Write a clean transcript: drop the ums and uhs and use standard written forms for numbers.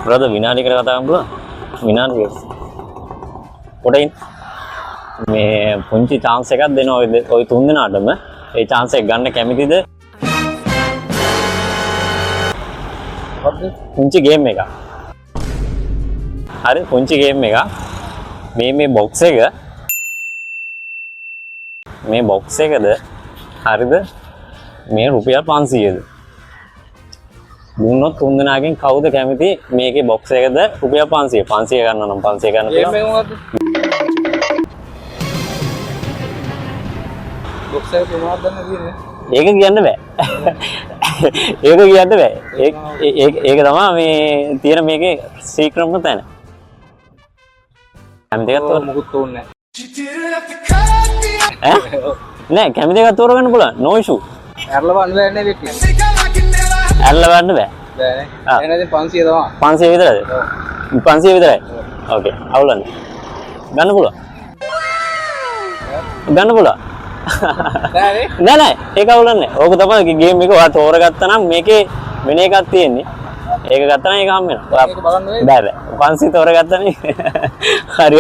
brother විනාඩියකට කතා කරන්න පුළුවන් විනාඩියක පොඩින් මේ පුංචි chance එකක් දෙනවා ඔය තුන් දෙනාටම ඒ chance එක ගන්න කැමතිද පුංචි game එකක් හරි පුංචි game එකක් මේ box එකද හරිද මේ රුපියල් 500ද දුන්නොත් තුන් දෙනාගෙන් කවුද කැමති මේකේ box එකද රුපියල් 500 ගන්න නම් 500 ගන්න පුළුවන් game එක මොකද්ද box එක මොනවද දන්නේ කියන්නේ ඒක කියන්න බෑ ඒක කියන්න බෑ ඒක තමයි මේ තියෙන මේකේ සීක්‍රට්ම තැන කැමති එකක් තෝරන්න මොකුත් තෝරන්නේ නැහැ නෑ කැමති එකක් තෝරගන්න පුළුවන් no issue ඇරලා බලන්න බෑනේ වෙන්නේ ඇරලා බලන්න බෑ බෑනේ එහෙනම් 500 තමයි 500 විතරද 500 විතරයි ඕකේ අවුලන්නේ ගන්න පුළුවන් නෑ ඒක අවුලන්නේ ඕක තමයි ගේම් එක ඔයා තෝරගත්තා නම් මේකේ වෙන එකක් තියෙන්නේ ඒක ගත්තා නම් ඒක හම් වෙනවා ඒක බලන්න බෑ 500 තෝරගත්තා නේ හරි